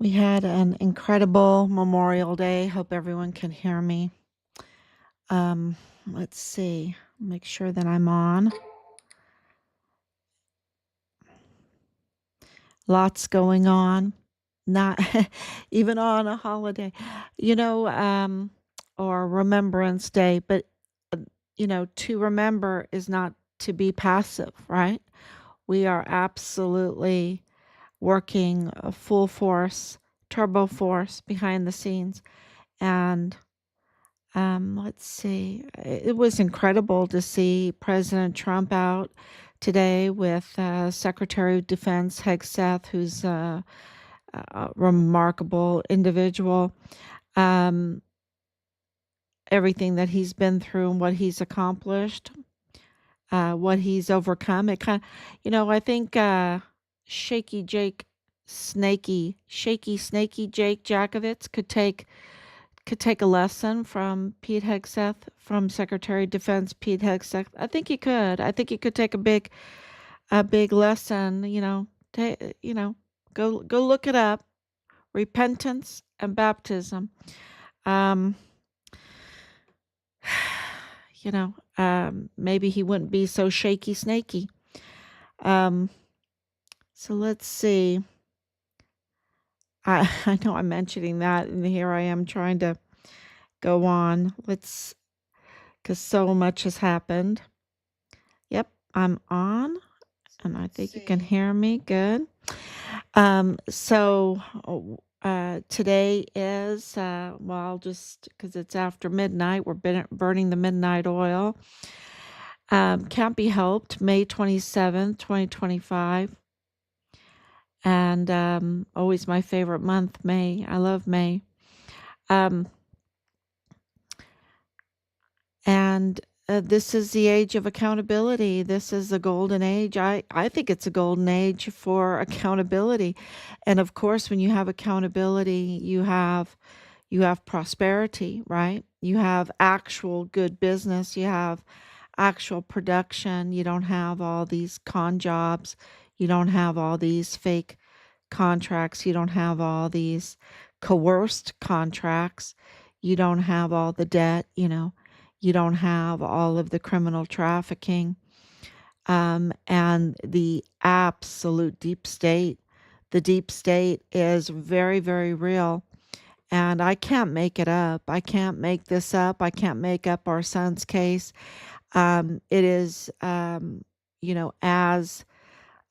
We had an incredible Memorial Day. Hope everyone can hear me. Let's see. Make sure that I'm on. Lots going on. Not even on a holiday, or Remembrance Day. But, to remember is not to be passive, right? We are absolutely working full force, turbo force behind the scenes. And let's see. It was incredible to see President Trump out today with Secretary of Defense Hegseth, who's a remarkable individual. Um, Everything that he's been through and what he's accomplished, what he's overcome. It kind of, I think Shaky Jake, Shaky Snaky Jake Jakovitz could take a lesson from Pete Hegseth, from Secretary of Defense Pete Hegseth. I think he could. I think he could take a big lesson. Go look it up. Repentance and baptism. Um, maybe he wouldn't be so shaky snaky. So let's see. I know I'm mentioning that, and here I am trying to go on. Because so much has happened. Yep, I'm on, and I think you can hear me good. So today is, just because it's after midnight, we're burning the midnight oil. Can't be helped, May 27th, 2025. And always my favorite month, May. I love May. And this is the age of accountability. This is a golden age. I think it's a golden age for accountability. And of course, when you have accountability, you have prosperity, right? You have actual good business. You have actual production. You don't have all these con jobs. You don't have all these fake contracts. You don't have all these coerced contracts. You don't have all the debt, you don't have all of the criminal trafficking, and the absolute deep state. The deep state is very, very real. And I can't make it up. I can't make this up. I can't make up our son's case. It is, as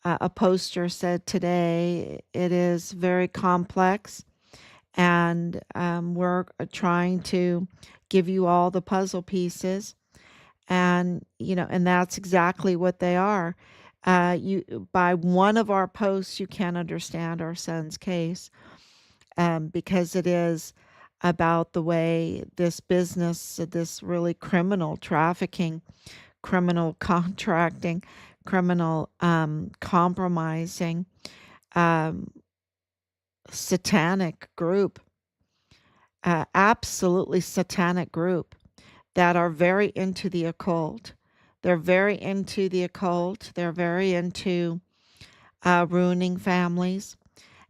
a poster said today, it is very complex. And we're trying to give you all the puzzle pieces. And that's exactly what they are. By one of our posts, you can understand our son's case, because it is about the way this business, this really criminal trafficking, criminal contracting, criminal compromising, um, satanic group, absolutely satanic group that are very into the occult. They're very into the occult. They're very into ruining families.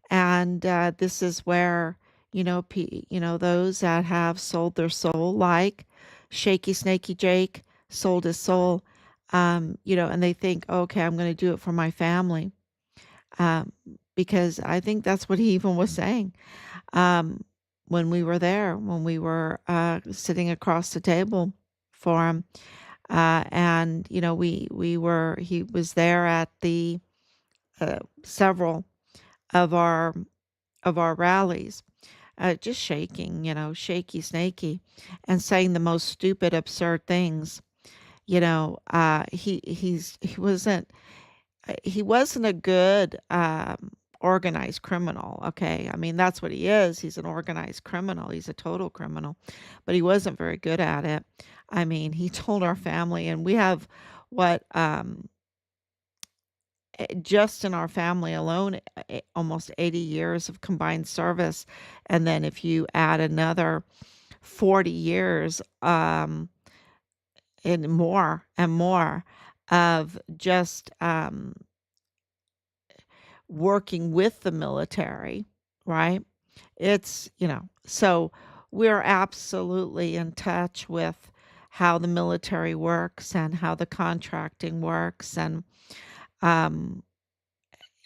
And this is where, those that have sold their soul, like Shaky Snaky Jake sold his soul, and they think, okay, I'm going to do it for my family. Um, because I think that's what he even was saying. Um, when we were there, when we were sitting across the table for him, and he was there at the several of our rallies, just shaking, shaky snaky, and saying the most stupid, absurd things. He wasn't a good organized criminal. Okay, I mean, that's what he is. He's an organized criminal. He's a total criminal, but he wasn't very good at it. I mean, he told our family, and we have what just in our family alone, almost 80 years of combined service, and then if you add another 40 years, and more of just working with the military, right? It's, so we're absolutely in touch with how the military works and how the contracting works. And, um,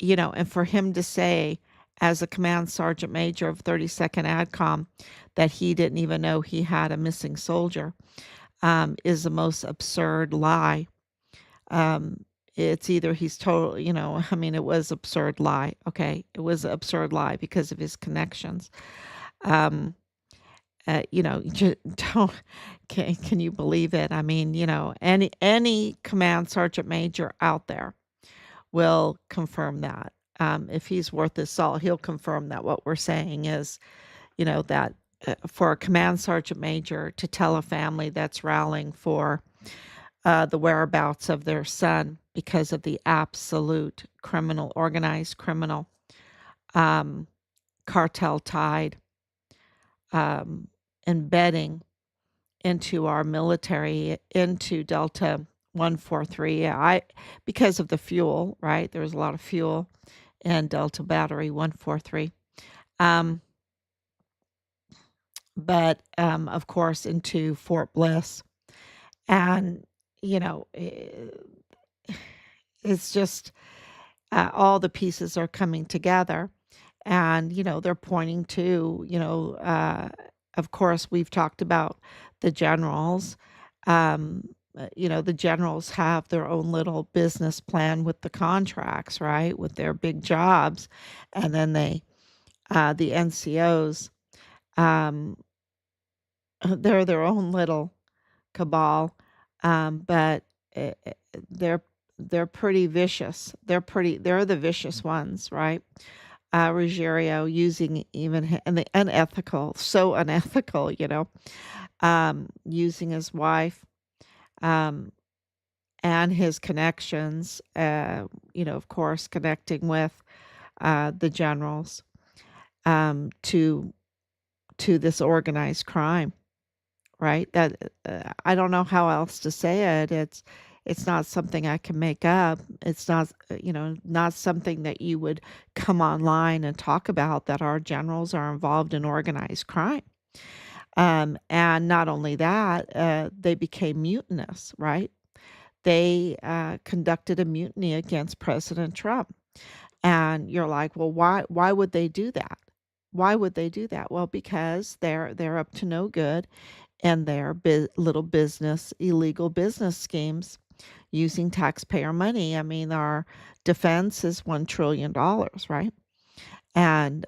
and for him to say, as a command sergeant major of 32nd ADCOM, that he didn't even know he had a missing soldier, is the most absurd lie. Um, it's either he's total, I mean, it was absurd lie. Okay. It was an absurd lie because of his connections. Um, just don't, can you believe it? I mean, any command sergeant major out there will confirm that. If he's worth his salt, he'll confirm that what we're saying is, that for a command sergeant major to tell a family that's rallying for the whereabouts of their son because of the absolute criminal, organized criminal, um, cartel-tied, um, embedding into our military, into Delta 143. Yeah, because of the fuel, right? There's a lot of fuel in Delta Battery 143. Um, but of course, into Fort Bliss. And, it's just all the pieces are coming together. And, they're pointing to, of course, we've talked about the generals. The generals have their own little business plan with the contracts, right? With their big jobs. And then the NCOs, um, they're their own little cabal. But uh, uh, they're, they're pretty vicious. They're the vicious ones, right? Ruggiero using and the unethical, so unethical, using his wife, um, and his connections, of course, connecting with the generals, to this organized crime, right? That I don't know how else to say it. It's not something I can make up. It's not, not something that you would come online and talk about, that our generals are involved in organized crime. And not only that, they became mutinous, right? They conducted a mutiny against President Trump. And you're like, well, why would they do that? Why would they do that? Well, because they're up to no good, and their little business, illegal business schemes using taxpayer money. I mean, our defense is $1 trillion, right? And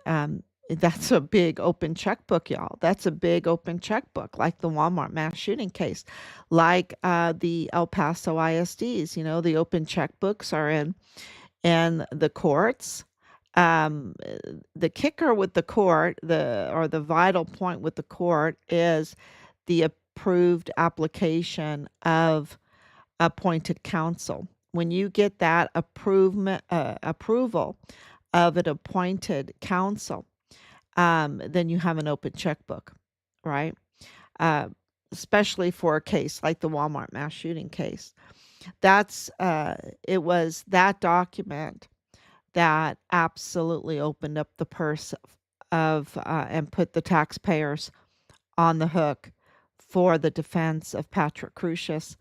that's a big open checkbook, y'all. That's a big open checkbook, like the Walmart mass shooting case, like the El Paso ISDs. The open checkbooks are in the courts. The kicker with the court, the vital point with the court, is the approved application of appointed counsel. When you get that approval of an appointed counsel, then you have an open checkbook, right? Uh, Especially for a case like the Walmart mass shooting case. That's it was that document that absolutely opened up the purse of and put the taxpayers on the hook for the defense of Patrick Crusius.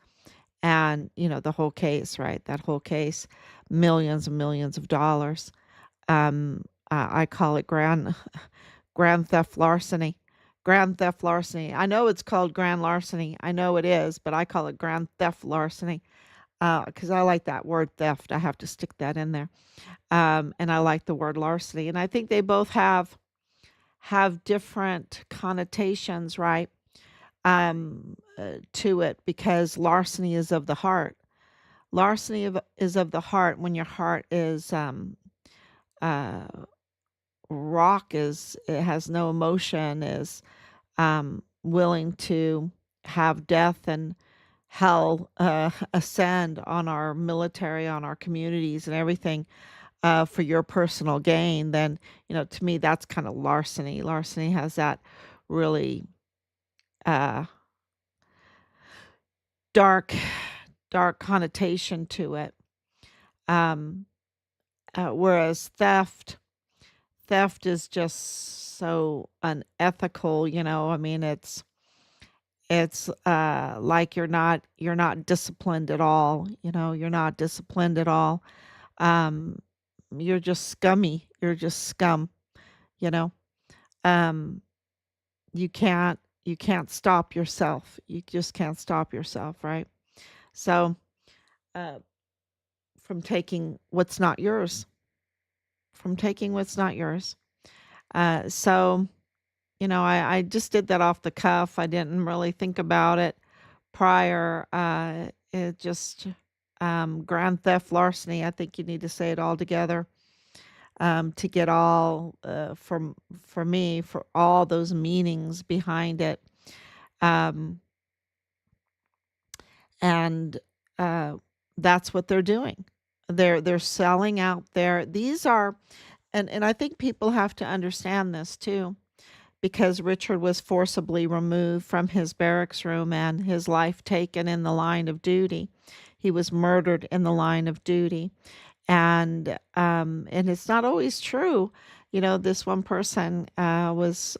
And, the whole case, right? That whole case, millions and millions of dollars. I call it grand theft larceny. Grand theft larceny. I know it's called grand larceny. I know it is, but I call it grand theft larceny because I like that word theft. I have to stick that in there. And I like the word larceny. And I think they both have different connotations, right? To it, because larceny is of the heart. Is of the heart when your heart is uh, rock, is it has no emotion, is willing to have death and hell ascend on our military, on our communities, and everything for your personal gain. Then to me that's kind of larceny. Larceny has that really uh, dark dark connotation to it. Um, Whereas theft is just so unethical, I mean, it's like you're not disciplined at all, you're not disciplined at all. Um, you're just scummy. You're just scum, you know. Um, you can't stop yourself. You just can't stop yourself, right? So, uh, from taking what's not yours, from taking what's not yours. So, I just did that off the cuff. I didn't really think about it prior. It just grand theft, larceny. I think you need to say it all together, to get all for me, for all those meanings behind it. Um, and uh, that's what they're doing. They're selling out there. These are, and I think people have to understand this too, because Richard was forcibly removed from his barracks room and his life taken in the line of duty. He was murdered in the line of duty. And it's not always true. This one person was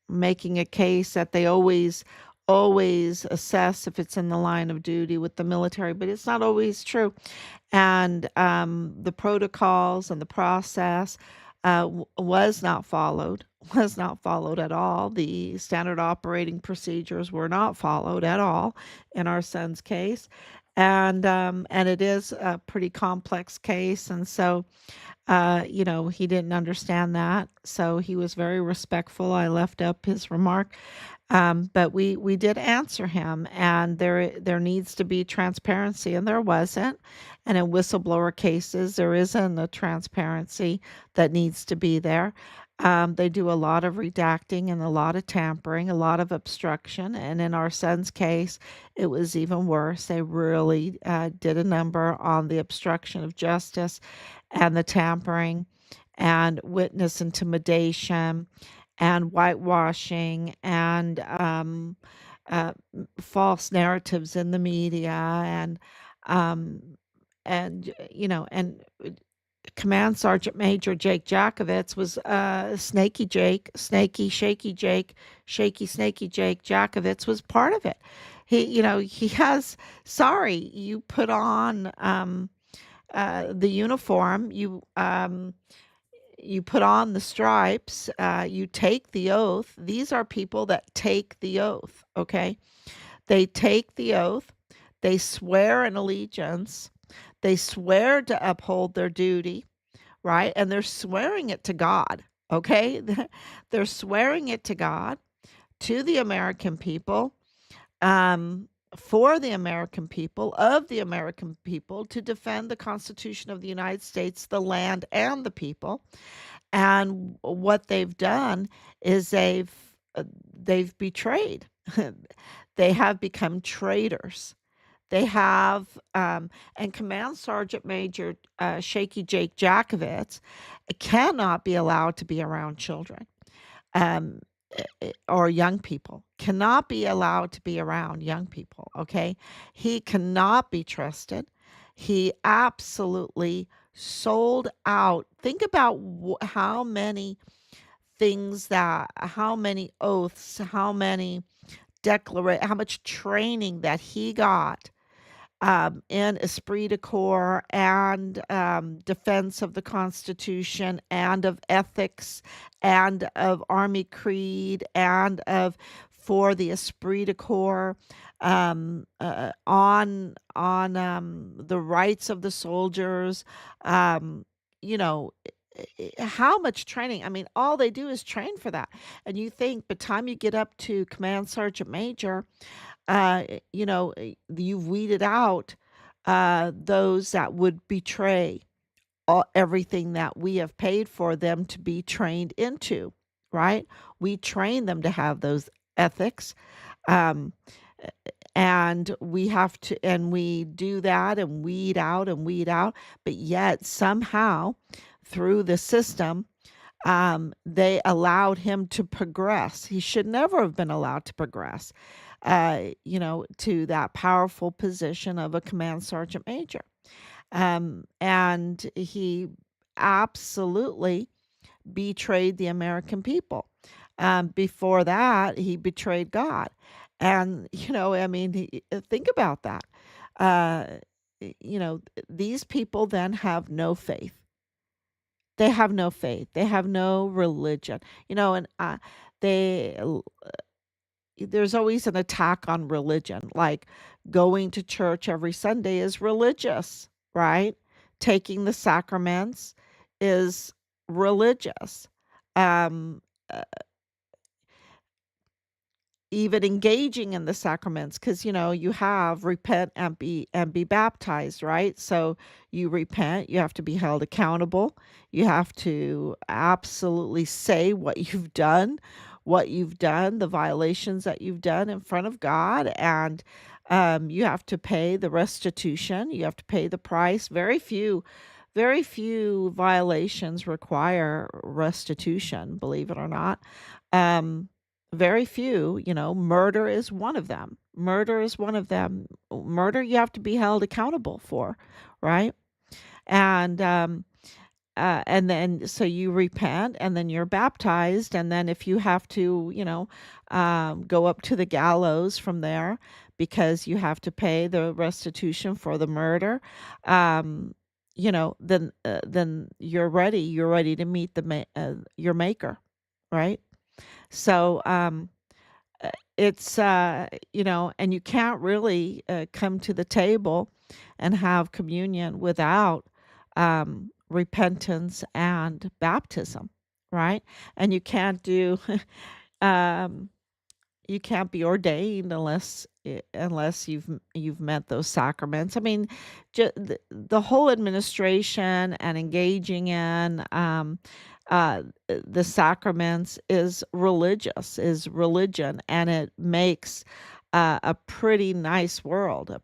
making a case that they always assess if it's in the line of duty with the military, but it's not always true. And the protocols and the process was not followed, was not followed at all. The standard operating procedures were not followed at all in our son's case. And it is a pretty complex case. And so he didn't understand that, so he was very respectful. I left up his remark, but we did answer him, and there needs to be transparency, and there wasn't. And in whistleblower cases, there isn't a transparency that needs to be there. They do a lot of redacting and a lot of tampering, a lot of obstruction, and in our son's case, it was even worse. They really did a number on the obstruction of justice and the tampering and witness intimidation and whitewashing and uh, false narratives in the media um, and Command Sergeant Major Jake Jakovitz was Snaky Jake, Snaky Shaky Jake, Shaky Snaky Jake Jakovitz was part of it. He has. Sorry, you put on the uniform, you put on the stripes, you take the oath. These are people that take the oath, okay? They take the oath, they swear an allegiance, they swear to uphold their duty, right? And they're swearing it to God, okay? They're swearing it to God, to the American people, um, for the American people, of the American people, to defend the Constitution of the United States, the land, and the people. And what they've done is they've betrayed. They have become traitors. They have, and Command Sergeant Major Shaky Jake Jakovitz cannot be allowed to be around children. Um, or young people, cannot be allowed to be around young people, okay? He cannot be trusted. He absolutely sold out. Think about how many how many oaths, how many how much training that he got in esprit de corps and defense of the Constitution and of ethics and of Army creed and of for the esprit de corps, on the rights of the soldiers. Um, you know, how much training? I mean, all they do is train for that. And you think by the time you get up to Command Sergeant Major, you've weeded out those that would betray everything that we have paid for them to be trained into, right? We train them to have those ethics. Um, and we do that and weed out, but yet somehow through the system, they allowed him to progress. He should never have been allowed to progress, to that powerful position of a command sergeant major. And he absolutely betrayed the American people. Before that, he betrayed God. And, I mean, think about that. Uh, these people then have no faith. They have no faith. They have no religion. And they there's always an attack on religion. Like going to church every Sunday is religious, right? Taking the sacraments is religious. Um, uh, Even engaging in the sacraments, because you have repent and be baptized, right? So you repent, you have to be held accountable, you have to absolutely say what you've done, the violations that you've done in front of God, and you have to pay the restitution, you have to pay the price. Very few violations require restitution, believe it or not. Um, Very few, murder is one of them. Murder is one of them. Murder you have to be held accountable for, right? And and then so you repent, and then you're baptized, and then if you have to, go up to the gallows from there because you have to pay the restitution for the murder, then you're ready to meet your maker, right? So it's and you can't really come to the table and have communion without repentance and baptism, right? And um you can't be ordained unless you've met those sacraments. I mean, the whole administration and engaging in the sacraments is religion, and it makes a pretty nice world,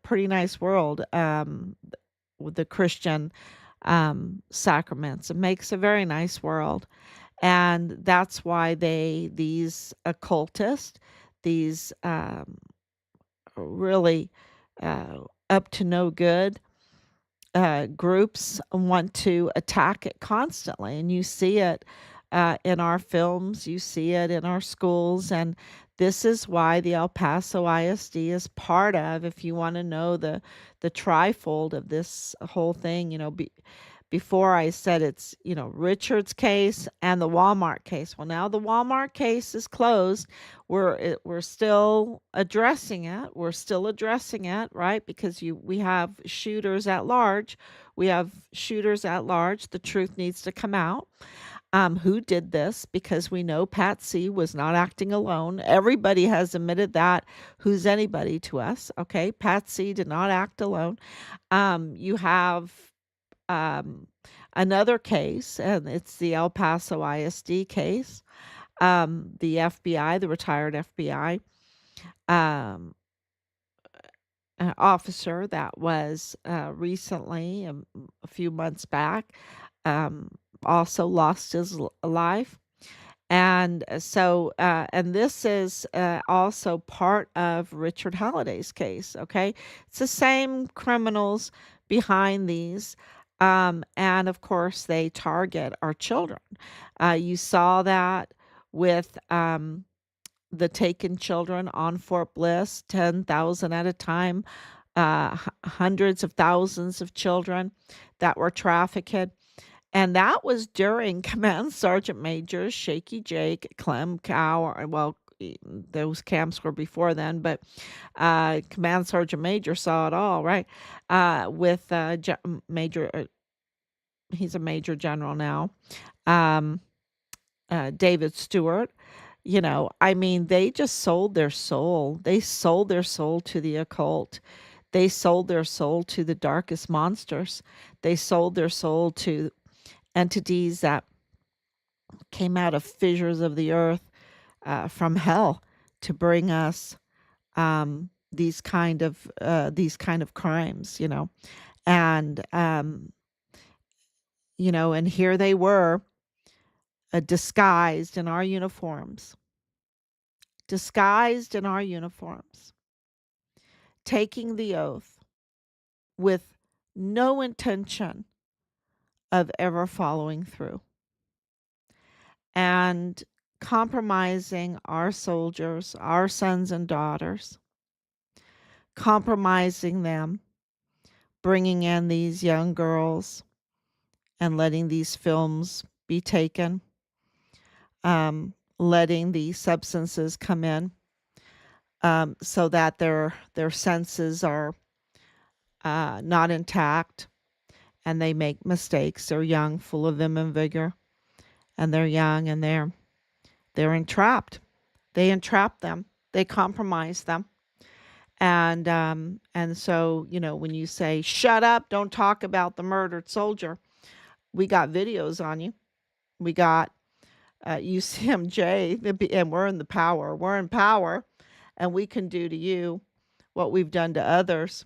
with the Christian sacraments. It makes a very nice world. And that's why these occultists, these really up to no good groups want to attack it constantly. And you see it in our films, you see it in our schools. And this is why the El Paso ISD is part of, if you want to know the trifold of this whole thing, before I said it's, Richard's case and the Walmart case. Well, now the Walmart case is closed. We're still addressing it. We're still addressing it, right? Because we have shooters at large. We have shooters at large. The truth needs to come out. Who did this? Because we know Pat C was not acting alone. Everybody has admitted that. Who's anybody to us? Okay, Pat C did not act alone. You have another case, and it's the El Paso ISD case. The FBI, the retired FBI um, officer that was recently, a few months back, um, also lost his life. And and this is also part of Richard Halliday's case. Okay, it's the same criminals behind these. And of course, they target our children. You saw that with the taken children on Fort Bliss, 10,000 at a time, hundreds of thousands of children that were trafficked. And that was during Command Sergeant Majors Shaky Jake, Clem Cow, well, those camps were before then, but Command Sergeant Major saw it all, right? With Major, he's a Major General now, um, David Stewart. I mean, they just sold their soul. They sold their soul to the occult. They sold their soul to the darkest monsters. They sold their soul to entities that came out of fissures of the earth, from hell, to bring us these kind of crimes, and and here they were, disguised in our uniforms, disguised in our uniforms, taking the oath with no intention of ever following through. and compromising our soldiers, our sons and daughters, compromising them, bringing in these young girls and letting these films be taken, letting the substances come in, so that their senses are not intact and they make mistakes. They're young, full of vim and vigor, and they're young and they're entrapped. They entrap them. They compromise them. And so, when you say, shut up, don't talk about the murdered soldier, we got videos on you. We got UCMJ, and we're in the power. We're in power, and we can do to you what we've done to others.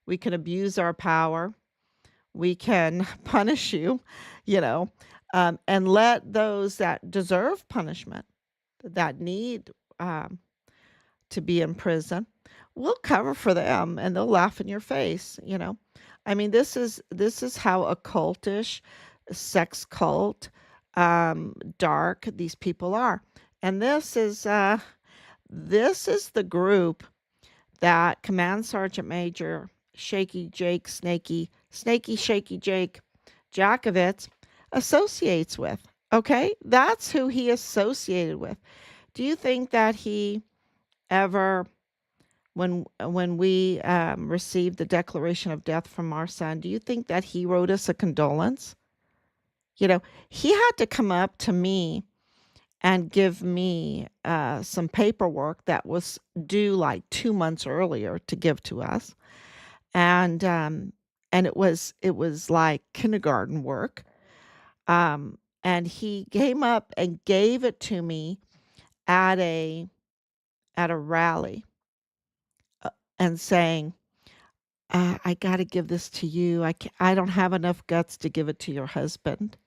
We can abuse our power. We can punish you, and let those that deserve punishment, that need to be in prison, we'll cover for them, and they'll laugh in your face. I mean, this is how occultish, sex cult, dark these people are. And this is the group that Command Sergeant Major Shaky Jake Snaky Shaky Jake Jakovitz associates with. Okay? That's who he associated with. Do you think that he ever, when we received the declaration of death from our son, do you think that he wrote us a condolence? He had to come up to me and give me some paperwork that was due like 2 months earlier to give to us, and it was like kindergarten work. And he came up and gave it to me at a rally, and saying, I got to give this to you. I don't have enough guts to give it to your husband.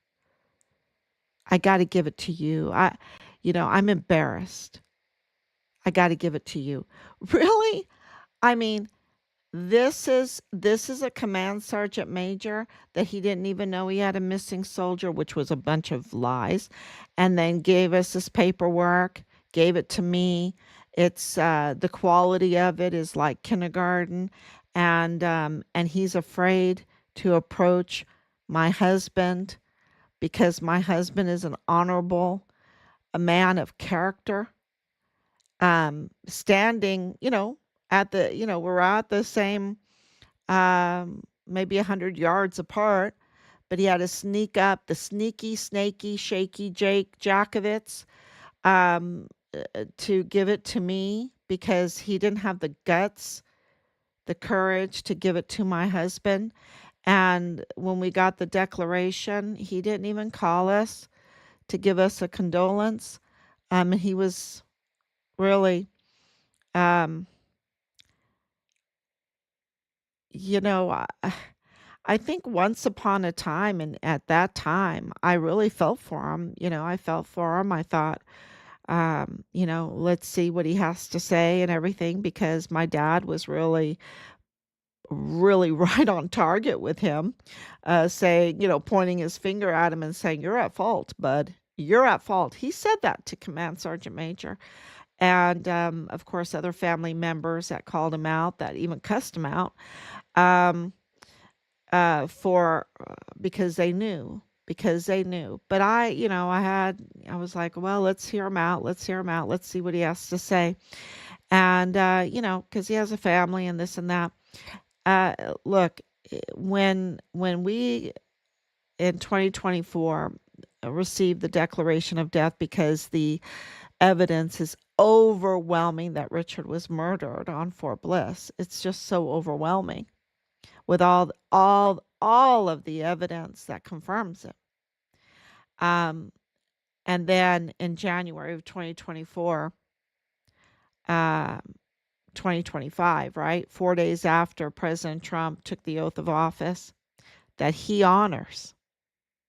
I got to give it to you. I'm embarrassed. I got to give it to you. Really? I mean, this is a command sergeant major that he didn't even know he had a missing soldier, which was a bunch of lies, and then gave us this paperwork, gave it to me. It's the quality of it is like kindergarten, and he's afraid to approach my husband because my husband is an honorable, a man of character, standing, we're at the same, maybe 100 yards apart, but he had to sneak up, the sneaky, snaky, shaky Jake Jakovitz, to give it to me because he didn't have the guts, the courage to give it to my husband. And when we got the declaration, he didn't even call us to give us a condolence. He was really, um, you know, I, I think once upon a time, and at that time, I really felt for him. I felt for him. I thought, let's see what he has to say and everything, because my dad was really, really right on target with him, saying, pointing his finger at him and saying, "You're at fault, bud. You're at fault." He said that to Command Sergeant Major. And of course, other family members that called him out, that even cussed him out, um, for because they knew. Because they knew. But I was like, well, let's hear him out. Let's hear him out. Let's see what he has to say. And, because he has a family and this and that. Look, when we in 2024 received the declaration of death, because the evidence is overwhelming that Richard was murdered on Fort Bliss. It's just so overwhelming with all of the evidence that confirms it. Um, and then in January of 2024, 2025, right? 4 days after President Trump took the oath of office, that he honors.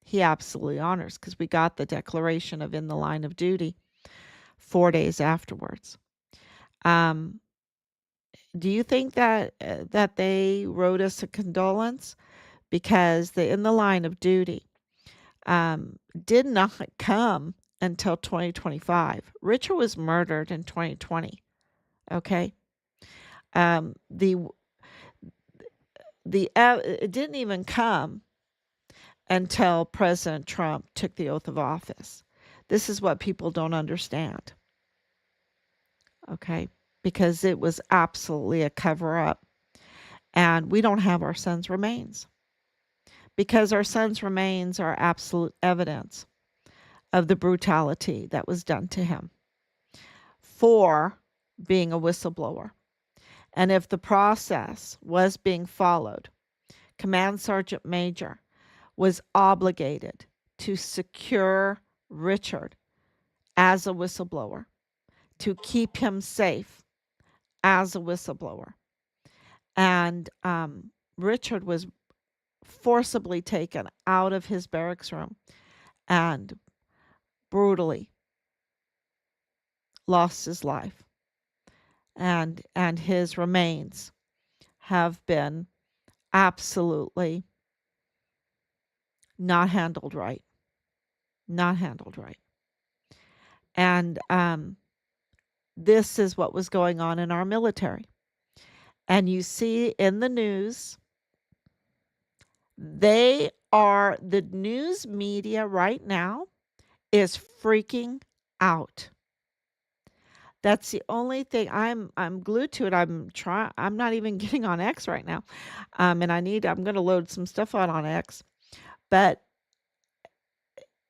He absolutely honors, because we got the declaration of in the line of duty 4 days afterwards. Do you think that they wrote us a condolence? Because the in the line of duty did not come until 2025. Richard was murdered in 2020. Okay. Um, the it didn't even come until President Trump took the oath of office. This is what people don't understand. Okay. Because it was absolutely a cover up. And we don't have our son's remains. Because our son's remains are absolute evidence of the brutality that was done to him for being a whistleblower. And if the process was being followed, Command Sergeant Major was obligated to secure Richard as a whistleblower, to keep him safe as a whistleblower. And Richard was forcibly taken out of his barracks room and brutally lost his life. And his remains have been absolutely not handled right. Not handled right. And this is what was going on in our military. And you see in the news, the news media right now is freaking out. That's the only thing. I'm glued to it. I'm not even getting on X right now. And I'm going to load some stuff on X. But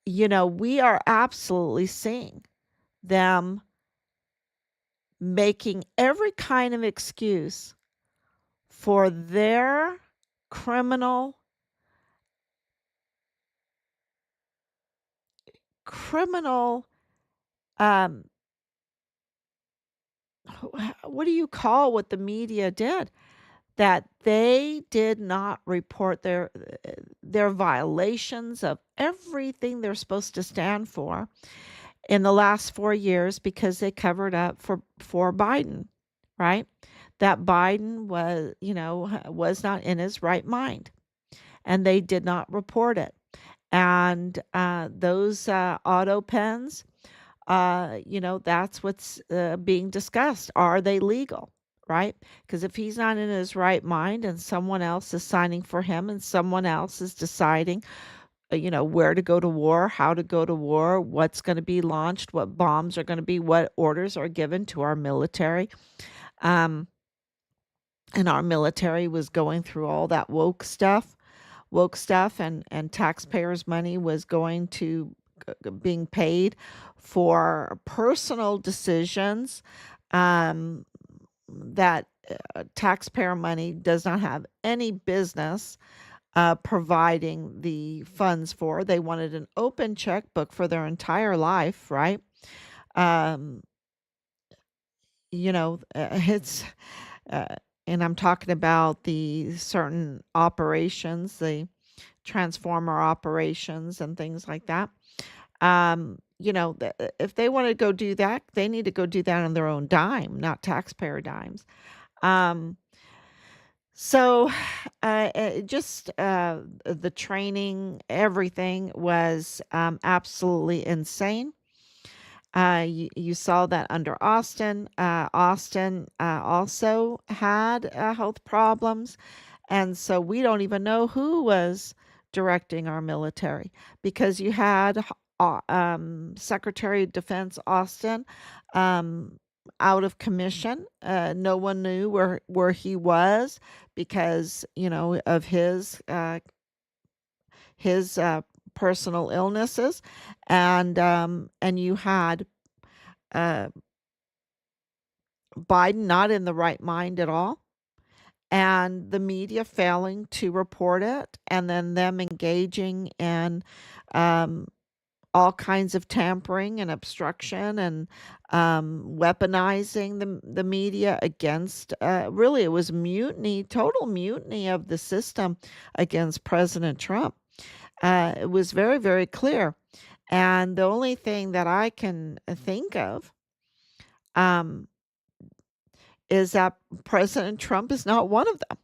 we are absolutely seeing them making every kind of excuse for their criminal um what do you call what the media did? That they did not report their violations of everything they're supposed to stand for in the last 4 years because they covered up for Biden, right? That Biden was not in his right mind, and they did not report it. And those auto pens, that's what's being discussed. Are they legal? Right? Because if he's not in his right mind and someone else is signing for him and someone else is deciding, where to go to war, how to go to war, what's going to be launched, what bombs are going to be, what orders are given to our military. And our military was going through all that woke stuff and taxpayers' money was going to being paid for personal decisions that taxpayer money does not have any business providing the funds for. They wanted an open checkbook for their entire life, right? Um, it's, uh, and I'm talking about the certain operations, the transformer operations and things like that. If they want to go do that, they need to go do that on their own dime, not taxpayer dimes. Um, so, just the training, everything was absolutely insane. You saw that under Austin. Austin also had health problems. And so we don't even know who was directing our military because you had Secretary of Defense Austin out of commission. No one knew where he was because of his personal illnesses, and you had uh, Biden not in the right mind at all, and the media failing to report it, and then them engaging in um, all kinds of tampering and obstruction and weaponizing the media against really it was mutiny, total mutiny of the system against President Trump. It was very, very clear. And the only thing that I can think of um, is that President Trump is not one of them,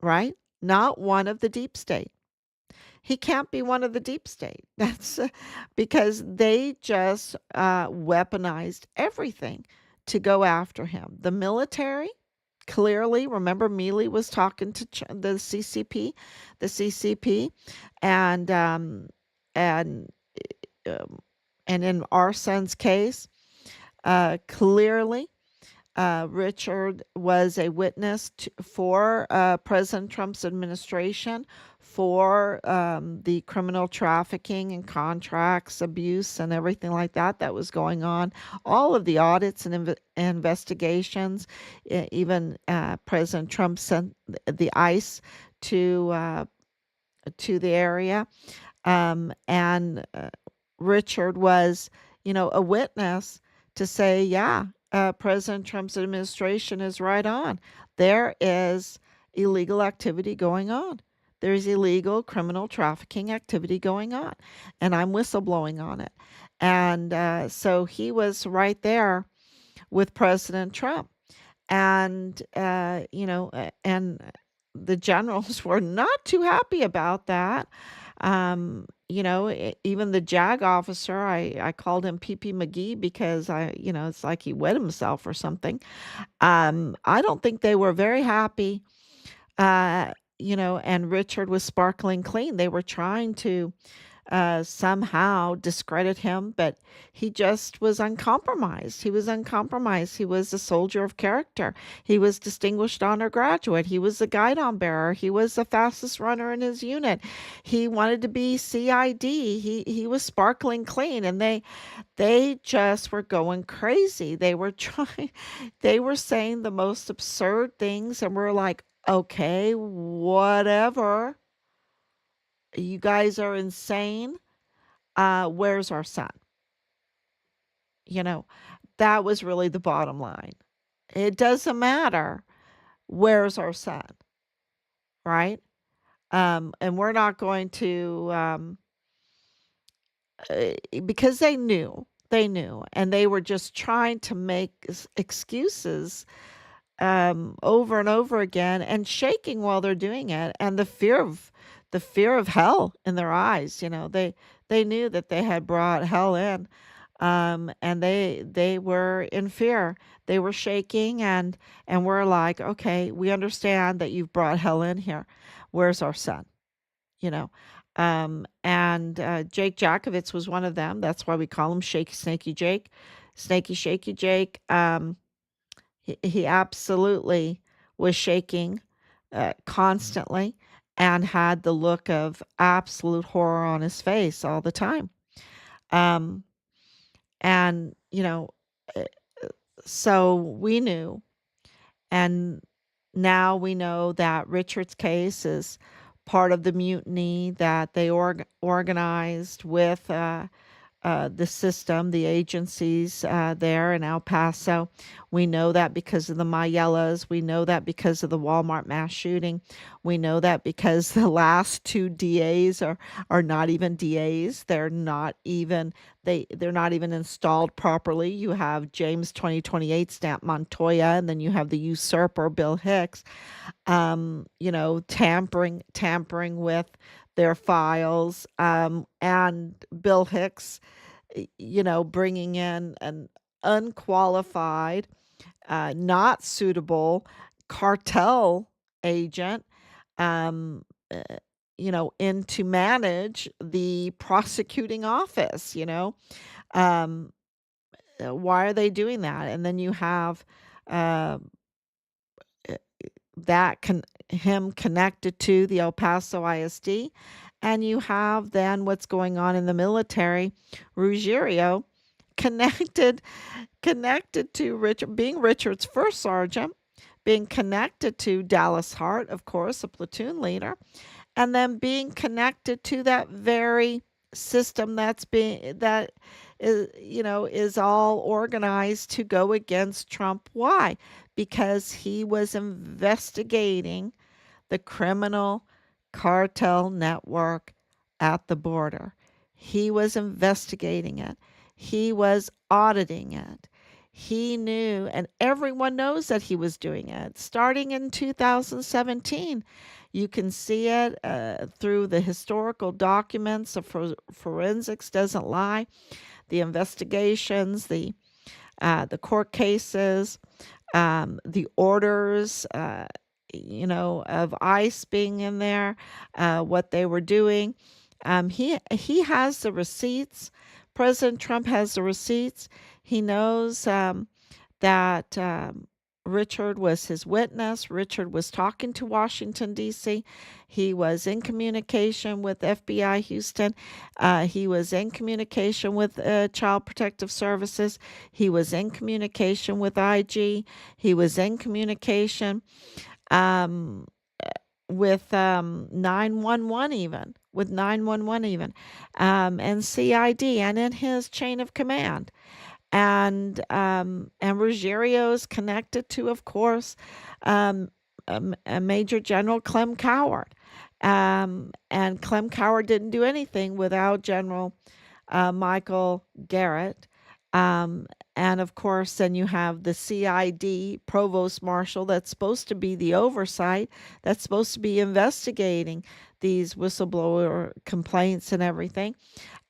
right? Not one of the deep state. He can't be one of the deep state. That's because they just weaponized everything to go after him. The military, clearly, remember Mealy was talking to the CCP, and and um, and in our son's case, clearly Richard was a witness for President Trump's administration for the criminal trafficking and contracts abuse and everything like that was going on. All of the audits and investigations, even President Trump sent the ICE to the area, and Richard was, a witness to say, yeah, President Trump's administration is right on. There is illegal activity going on. There's illegal criminal trafficking activity going on, and I'm whistleblowing on it. And so he was right there with President Trump. And, and the generals were not too happy about that. Even the JAG officer, I called him PP McGee because it's like he wet himself or something. I don't think they were very happy. And Richard was sparkling clean. They were trying to somehow discredit him, but he just was uncompromised. He was uncompromised. He was a soldier of character. He was distinguished honor graduate. He was a guidon bearer. He was the fastest runner in his unit. He wanted to be CID. He was sparkling clean, and they just were going crazy. They were trying. They were saying the most absurd things, and we're like, okay, whatever. You guys are insane. Where's our son? You know, that was really the bottom line. It doesn't matter. Where's our son? Right? And we're not going to, because they knew, and they were just trying to make excuses over and over again and shaking while they're doing it, and the fear of hell in their eyes. They knew that they had brought hell in, and they were in fear. They were shaking, and we're like, okay, we understand that you've brought hell in here. Where's our son? you know and Jake Jakovitz was one of them. That's why we call him Shaky Snaky Jake, Snaky Shaky Jake. He absolutely was shaking constantly, and had the look of absolute horror on his face all the time. Um, and, uh, so we knew. And now we know that Richard's case is part of the mutiny that they organized with the system, the agencies there in El Paso. We know that because of the Mayellas. We know that because of the Walmart mass shooting. We know that because the last two DAs are not even DAs. They're not even installed properly. You have James 2028 stamp Montoya, and then you have the usurper Bill Hicks. Tampering with their files, and Bill Hicks, bringing in an unqualified, not suitable cartel agent, um, uh, in to manage the prosecuting office. Um, why are they doing that? And then you have uh, him connected to the El Paso ISD, and you have then what's going on in the military, Ruggiero connected connected to Richard, being Richard's first sergeant, being connected to Dallas Hart, of course, a platoon leader, and then being connected to that very system that is all organized to go against Trump. Why? Because he was investigating the criminal cartel network at the border. He was investigating it. He was auditing it. He knew, and everyone knows that he was doing it. Starting in 2017, you can see it through the historical documents. The forensics doesn't lie. The investigations, the court cases, the orders, of ICE being in there, what they were doing. He has the receipts. President Trump has the receipts. He knows that Richard was his witness. Richard was talking to Washington, D.C. He was in communication with FBI Houston. He was in communication with Child Protective Services. He was in communication with IG. He was in communication um, with 911 even, with 911 even, and CID, and in his chain of command. And Ruggiero's connected to, of course, um, Major General Clem Coward. And Clem Coward didn't do anything without General Michael Garrett. Um, and of course, then you have the CID provost marshal that's supposed to be the oversight, that's supposed to be investigating these whistleblower complaints and everything.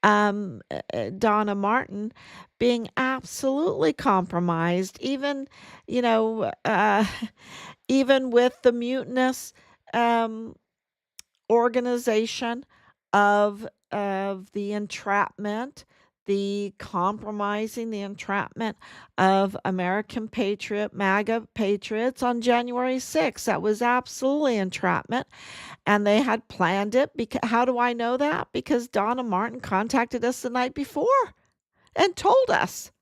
Donna Martin being absolutely compromised, even, you know, uh, even with the mutinous um, organization of the entrapment, the compromising, the entrapment of American patriot, MAGA patriots on January 6th. That was absolutely entrapment. And they had planned it. Because, how do I know that? Because Donna Martin contacted us the night before and told us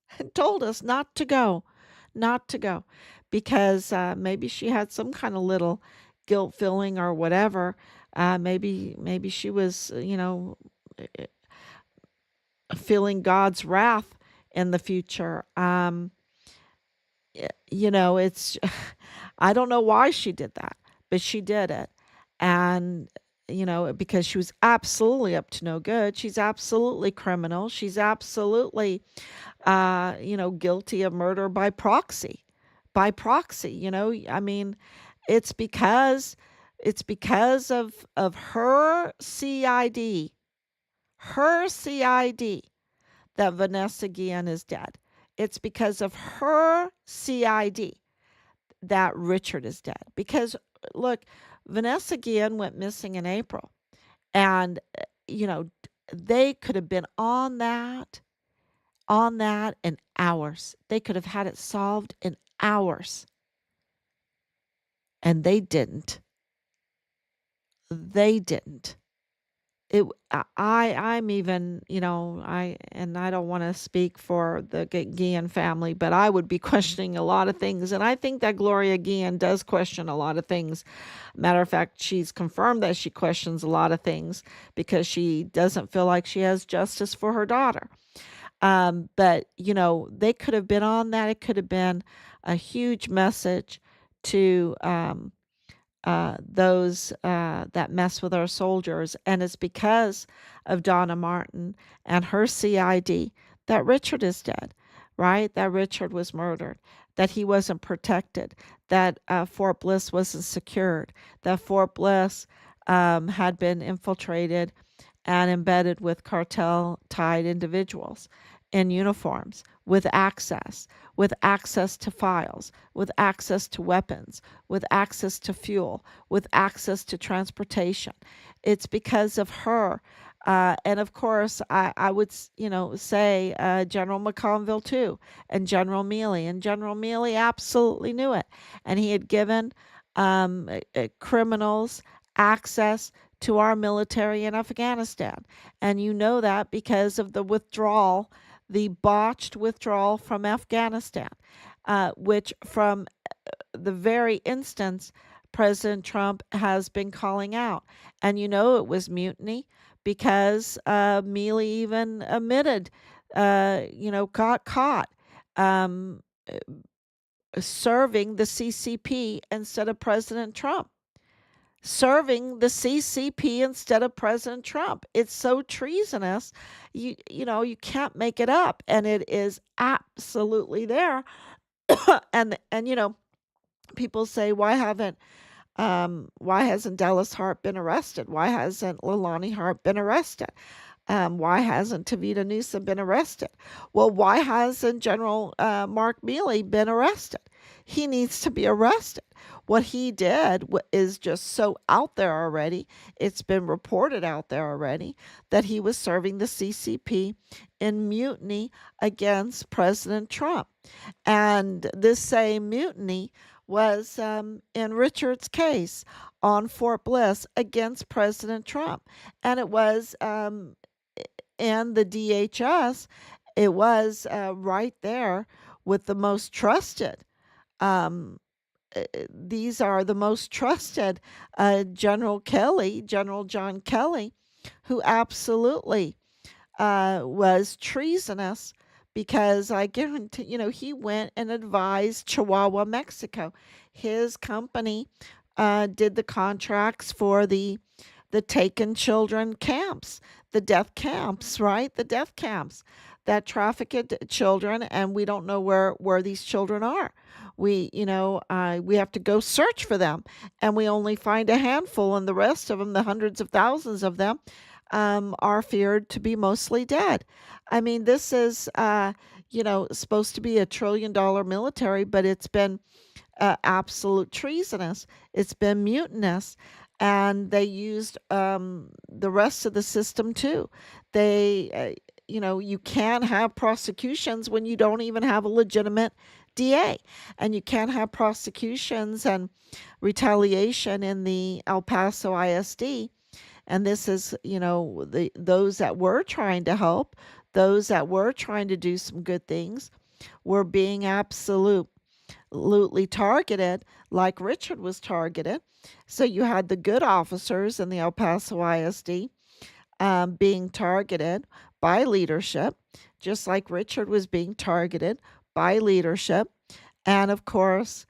not to go, not to go, because maybe she had some kind of little guilt feeling or whatever. Maybe she was, feeling God's wrath in the future. It's I don't know why she did that, but she did it. And because she was absolutely up to no good. She's absolutely criminal. She's absolutely guilty of murder by proxy. By proxy, I mean, it's because of her CID that Vanessa Guillen is dead. It's because of her CID that Richard is dead. Because look, Vanessa Guillen went missing in April, and they could have been on that in hours. They could have had it solved in hours, and they didn't. They didn't. I'm even, I don't want to speak for the Guillen family, but I would be questioning a lot of things. And I think that Gloria Guillen does question a lot of things. Matter of fact, she's confirmed that she questions a lot of things because she doesn't feel like she has justice for her daughter. But, they could have been on that. It could have been a huge message to those that mess with our soldiers. And it's because of Donna Martin and her CID that Richard is dead, right? That Richard was murdered, that he wasn't protected, that Fort Bliss wasn't secured, that Fort Bliss had been infiltrated and embedded with cartel-tied individuals in uniforms with access to files, with access to weapons, with access to fuel, with access to transportation. It's because of her. And of course, I would, say General McConville too, and General Mealy. And General Mealy absolutely knew it. And he had given criminals access to our military in Afghanistan. And you know that because of the withdrawal, the botched withdrawal from Afghanistan, which from the very instance President Trump has been calling out. And it was mutiny because Mealy even admitted, got caught um, serving the CCP instead of President Trump. serving the CCP instead of President Trump. It's so treasonous. You can't make it up, and it is absolutely there. And people say, why hasn't Dallas Hart been arrested? Why hasn't Leilani Hart been arrested? Why hasn't Tavita Newsom been arrested? Well, why hasn't General Mark Milley been arrested? He needs to be arrested. What he did is just so out there already. It's been reported out there already that he was serving the CCP in mutiny against President Trump. And this same mutiny was in Richard's case on Fort Bliss against President Trump. And it was in the DHS, it was right there with the most trusted. Um, these are the most trusted General John Kelly, who absolutely was treasonous because I guarantee, he went and advised Chihuahua, Mexico. His company did the contracts for the taken children camps, the death camps, right? The death camps that traffic children, and we don't know where these children are. We have to go search for them, and we only find a handful, and the rest of them, the hundreds of thousands of them, are feared to be mostly dead. I mean, this is, supposed to be $1 trillion military, but it's been absolute treasonous. It's been mutinous. And they used the rest of the system too. You can't have prosecutions when you don't even have a legitimate DA. And you can't have prosecutions and retaliation in the El Paso ISD. And this is, those that were trying to help, those that were trying to do some good things, were being absolutely targeted, like Richard was targeted. So you had the good officers in the El Paso ISD being targeted by leadership, just like Richard was being targeted by leadership. And of course,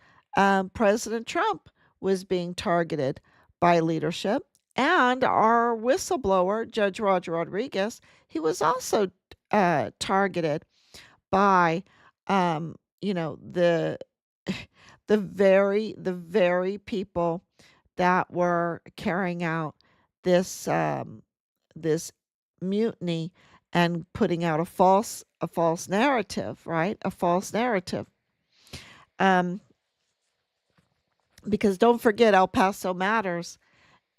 President Trump was being targeted by leadership. And our whistleblower, Judge Roger Rodriguez, he was also targeted by, the the very people that were carrying out this mutiny and putting out a false narrative, right? A false narrative. Um, because don't forget, El Paso Matters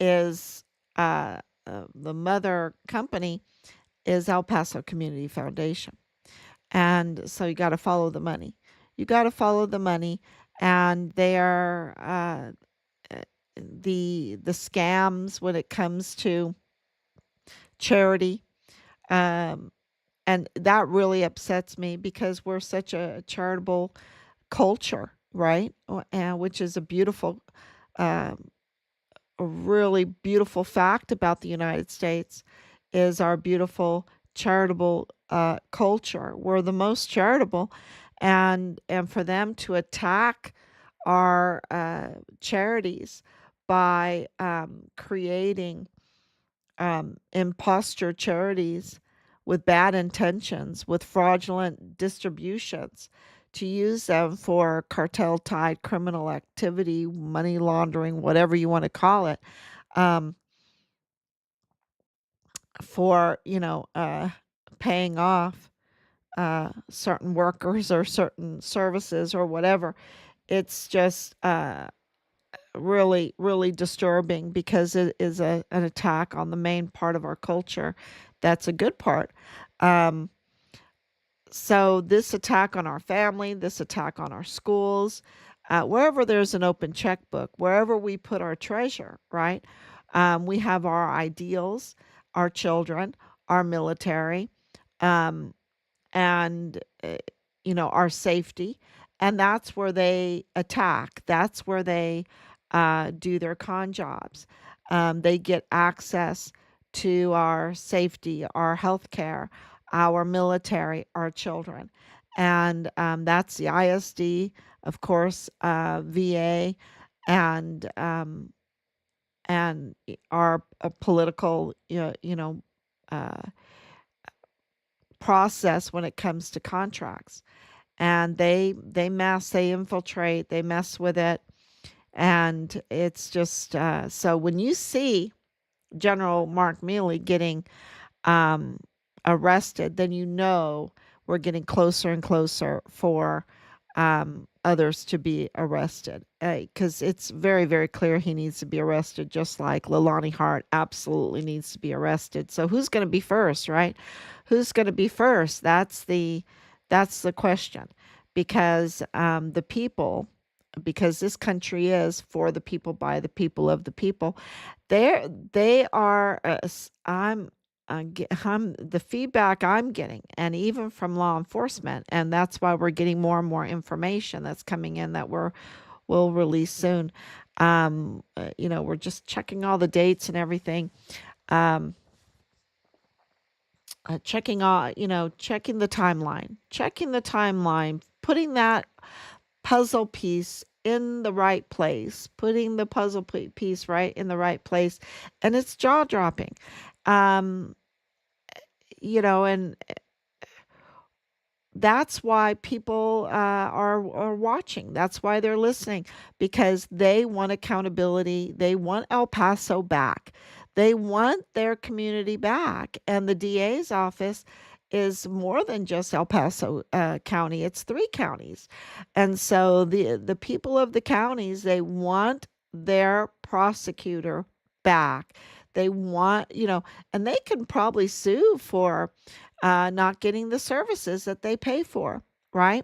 is the mother company is El Paso Community Foundation. And so you got to follow the money. You got to follow the money, and they are the scams when it comes to charity. Um, and that really upsets me because we're such a charitable culture, right? And which is um, a really beautiful fact about the United States is our beautiful charitable culture. We're the most charitable, and for them to attack our charities by creating imposter charities with bad intentions, with fraudulent distributions, to use them for cartel-tied criminal activity, money laundering, whatever you want to call it, um, for paying off certain workers or certain services or whatever. It's just really, really disturbing because it is an attack on the main part of our culture. That's a good part. Um, so this attack on our family, this attack on our schools, wherever there's an open checkbook, wherever we put our treasure, right? We have our ideals, our children, our military, um, and our safety, and that's where they attack. That's where they do their con jobs. They get access to our safety, our healthcare, our military, our children, and that's the ISD, of course, VA, and and our political, uh, process when it comes to contracts. And they mess, they infiltrate, they mess with it, and it's just so when you see General Mark Milley getting um, arrested, then you know we're getting closer and closer for others to be arrested. Because it's very, very clear he needs to be arrested, just like Leilani Hart absolutely needs to be arrested. So who's going to be first, right? Who's going to be first? That's the question. Because the people, because this country is for the people, by the people, of the people, they are. I'm the feedback I'm getting, and even from law enforcement, and that's why we're getting more and more information that's coming in that will release soon. We're just checking all the dates and everything. Um, checking the timeline, putting that puzzle piece in the right place, putting the puzzle piece right in the right place, and it's jaw dropping. Um, and that's why people are watching. That's why they're listening, because they want accountability. They want El Paso back. They want their community back. And the DA's office is more than just El Paso County. It's 3 counties. And so the people of the counties, they want their prosecutor back. They want, and they can probably sue for not getting the services that they pay for, right?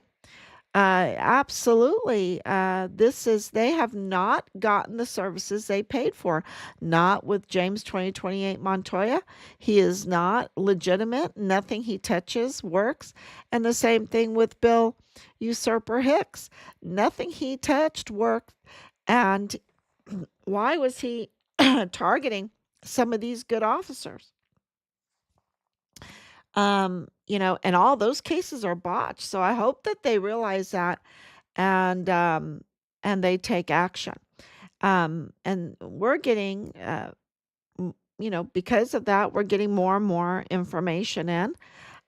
Absolutely. They have not gotten the services they paid for. Not with James 2028 Montoya. He is not legitimate. Nothing he touches works. And the same thing with Bill Usurper Hicks. Nothing he touched worked. And why was he targeting some of these good officers? And all those cases are botched. So I hope that they realize that, and they take action. And we're getting, because of that, we're getting more and more information in,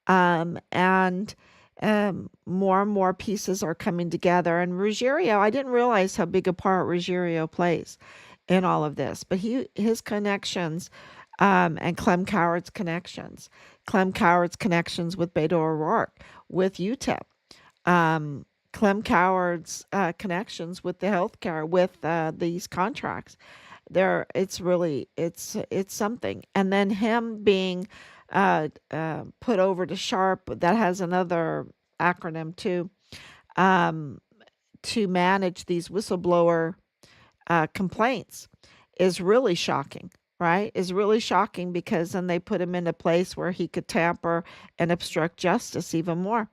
and more and more pieces are coming together. And Ruggiero, I didn't realize how big a part Ruggiero plays in all of this, but his connections, and Clem Coward's connections with Beto O'Rourke, with UTEP, Clem Coward's connections with the healthcare, with these contracts. It's something. And then him being put over to Sharp, that has another acronym too, um, to manage these whistleblower complaints, is really shocking, right? Is really shocking, because then they put him in a place where he could tamper and obstruct justice even more,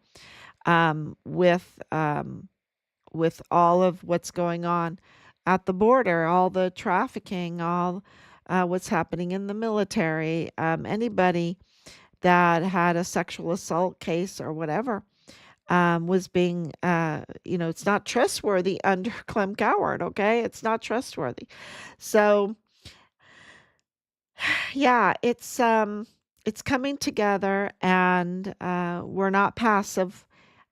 um, with um, with all of what's going on at the border, all the trafficking, all what's happening in the military. Anybody that had a sexual assault case or whatever, was being, it's not trustworthy under Clem Coward, okay? It's not trustworthy. So, yeah, it's coming together, and we're not passive.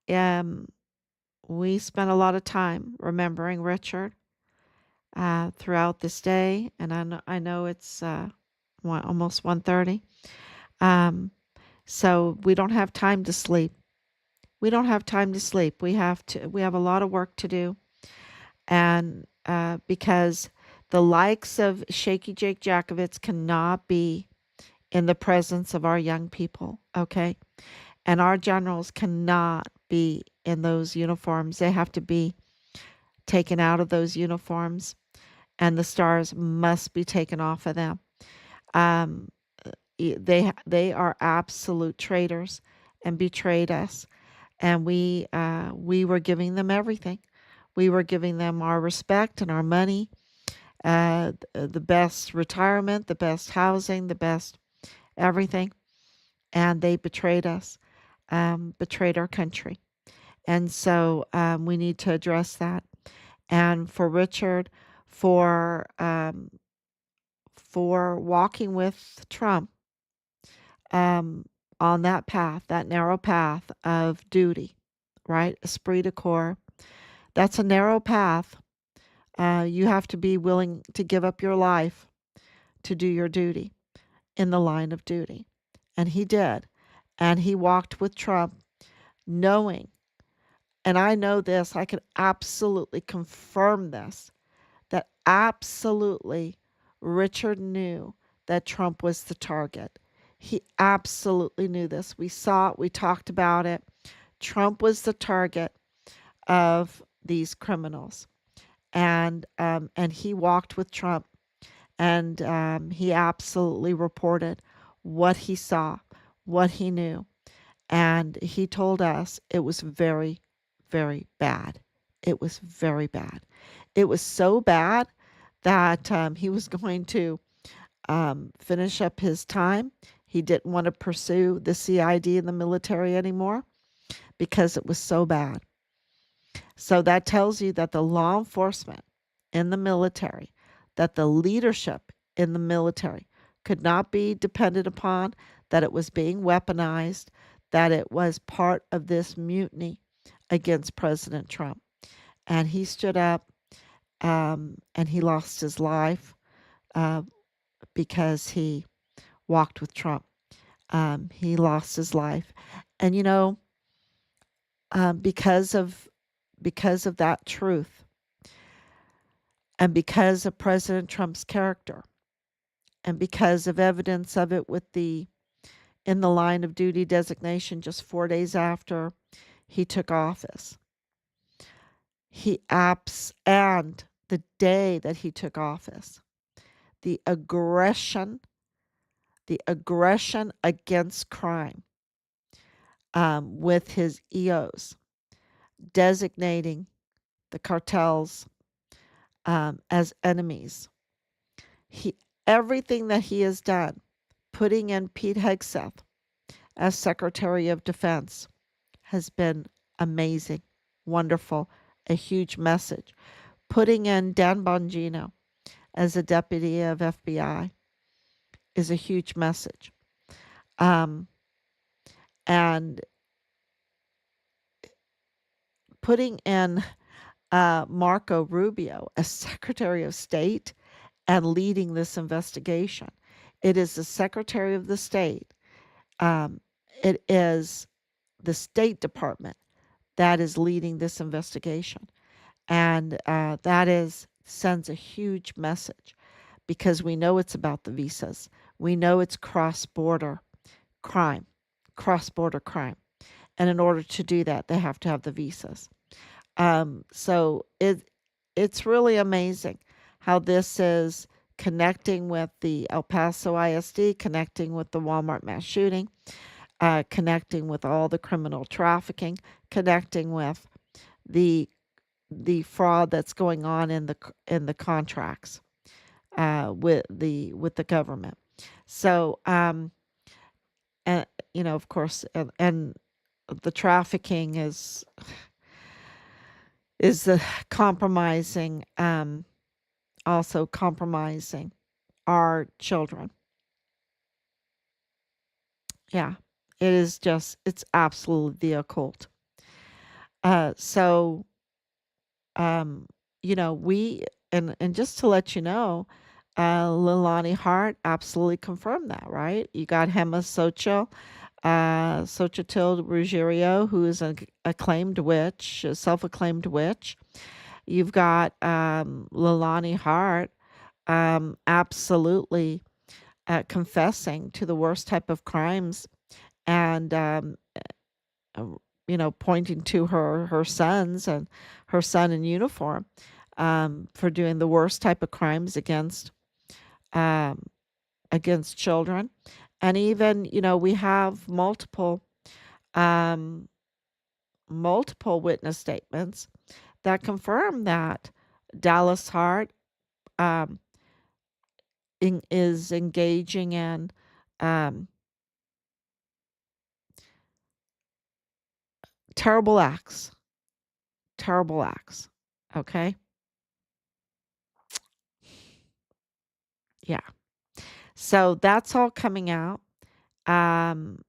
Um, we spent a lot of time remembering Richard throughout this day, and I know it's almost 1:30. Um, so we don't have time to sleep. We don't have time to sleep. We have a lot of work to do. And because the likes of Shaky Jake Jackovitz cannot be in the presence of our young people, okay? And our generals cannot be in those uniforms. They have to be taken out of those uniforms, and the stars must be taken off of them. Um, they are absolute traitors and betrayed us, and we were giving them everything. We were giving them our respect and our money, the best retirement, the best housing, the best everything, and they betrayed us, betrayed our country. And so we need to address that. And for Richard, for for walking with Trump um, on that path, that narrow path of duty, right? Esprit de corps. That's a narrow path. You have to be willing to give up your life to do your duty in the line of duty. And he did. And he walked with Trump knowing, and I know this, I can absolutely confirm this, that absolutely Richard knew that Trump was the target. He absolutely knew this. We saw it, we talked about it. Trump was the target of these criminals. And he walked with Trump, and he absolutely reported what he saw, what he knew. And he told us it was very, very bad. It was very bad. It was so bad that he was going to finish up his time. He didn't want to pursue the CID in the military anymore because it was so bad. So that tells you that the law enforcement in the military, that the leadership in the military could not be depended upon, that it was being weaponized, that it was part of this mutiny against President Trump. And he stood up and he lost his life uh, because he walked with Trump. He lost his life. And you know, because of that truth, and because of President Trump's character, and because of evidence of it with the in the line of duty designation just 4 days after he took office. And the day that he took office, the aggression against crime, with his EOs designating the cartels as enemies. Everything that he has done, putting in Pete Hegseth as Secretary of Defense, has been amazing, wonderful, a huge message. Putting in Dan Bongino as a deputy of FBI is a huge message. And putting in Marco Rubio as Secretary of State and leading this investigation. It is the Secretary of the State. It is the State Department that is leading this investigation. And that sends a huge message, because we know it's about the visas. We know it's cross-border crime. And in order to do that, they have to have the visas. So it's really amazing how this is connecting with the El Paso ISD, connecting with the Walmart mass shooting, connecting with all the criminal trafficking, connecting with the fraud that's going on in the contracts with the government. So and you know, of course, and the trafficking is compromising, also compromising our children. Yeah, it's absolutely the occult. So, you know, and just to let you know, Leilani Hart absolutely confirmed that, right? You got Gema Xóchitl Cuellar-Ruggiero, who is an acclaimed witch, a self-acclaimed witch. You've got Leilani Hart absolutely confessing to the worst type of crimes, and you know, pointing to her sons and her son in uniform for doing the worst type of crimes um, against children. And even, you know, we have um, multiple witness statements that confirm that Dallas Hart um, is engaging in um, terrible acts. Terrible acts. Okay? Yeah. So that's all coming out um,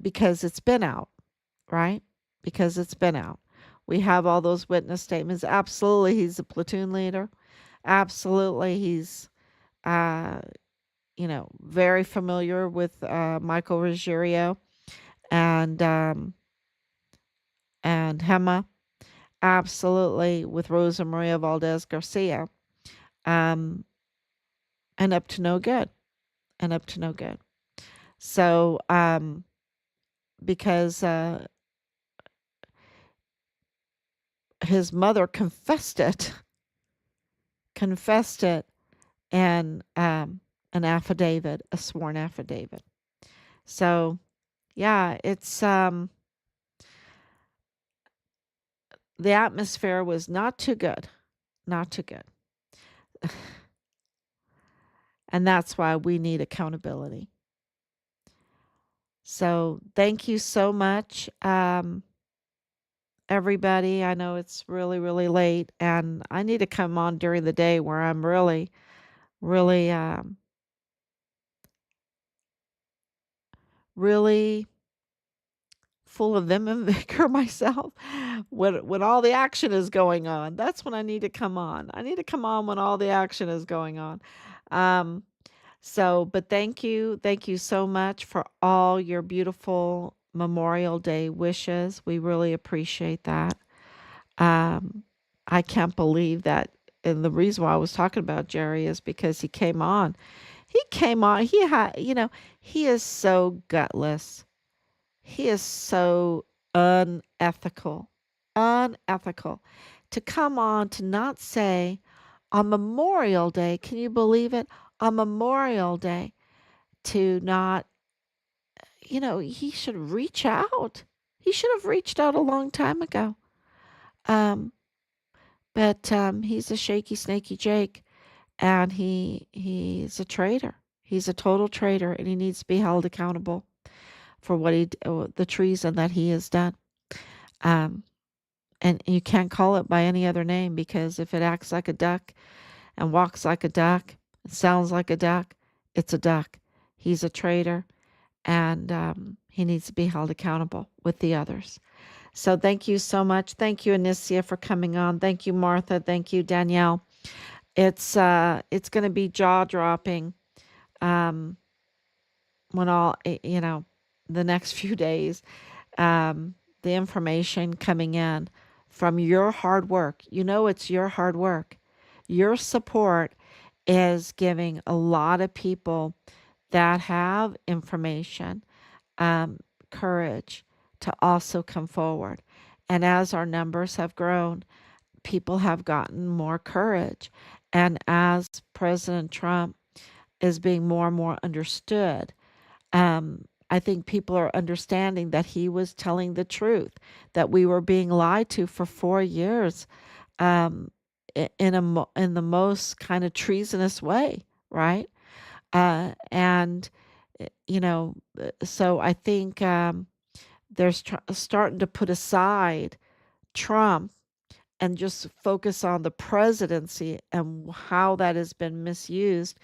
because it's been out, right? Because it's been out. We have all those witness statements. Absolutely, he's a platoon leader. Absolutely, he's uh, very familiar with Michael Ruggiero and Hema. Absolutely, with Rosa Maria Valdez Garcia, um, and up to no good, and up to no good. So, because his mother confessed it, and an affidavit, a sworn affidavit. So, yeah, it's the atmosphere was not too good, not too good. And that's why we need accountability. So, thank you so much, everybody. I know it's really, really late, and I need to come on during the day where I'm really, really, really full of vim and vigor myself when all the action is going on. That's when I need to come on. I need to come on when all the action is going on. Um, but thank you so much for all your beautiful Memorial Day wishes. We really appreciate that. Um, I can't believe that. And the reason why I was talking about Jerry is because he came on. He came on. He had, he is so gutless. He is so unethical. Unethical. To come on to not say on Memorial Day, can you believe it? On Memorial Day, to not, he should reach out. He should have reached out a long time ago. Um, but he's a shaky, snaky Jake, and he's a traitor. He's a total traitor, and he needs to be held accountable for the treason that he has done. Um, and you can't call it by any other name, because if it acts like a duck and walks like a duck, and sounds like a duck, it's a duck. He's a traitor, and he needs to be held accountable with the others. So thank you so much. Thank you, Anicia, for coming on. Thank you, Martha. Thank you, Danielle. It's going to be jaw dropping um, when the next few days. The information coming in from your hard work. It's your hard work. Your support is giving a lot of people that have information courage to also come forward. And as our numbers have grown, people have gotten more courage. And as President Trump is being more and more understood, I think people are understanding that he was telling the truth, that we were being lied to for 4 years, um, in the most kind of treasonous way, right? And so I think starting to put aside Trump and just focus on the presidency and how that has been misused,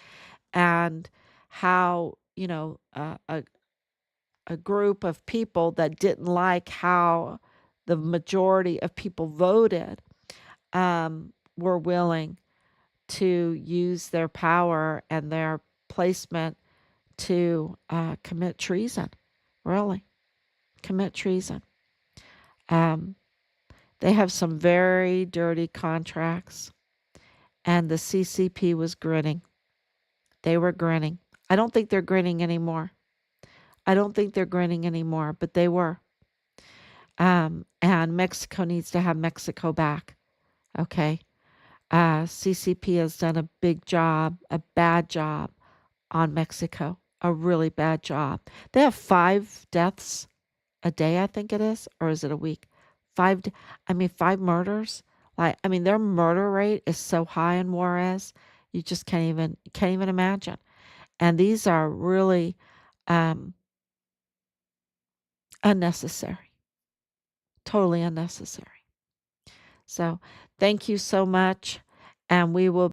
and how a group of people that didn't like how the majority of people voted were willing to use their power and their placement to commit treason. Really, commit treason. Um, they have some very dirty contracts, and the CCP was grinning. They were grinning. I don't think they're grinning anymore. I don't think they're grinning anymore, but they were. And Mexico needs to have Mexico back. Okay. CCP has done a big job, a bad job on Mexico, a really bad job. They have 5 deaths a day, I think it is, or is it a week? 5 murders. Their murder rate is so high in Juarez, you just can't even imagine. And these are really um, unnecessary, totally unnecessary. So thank you so much, and we will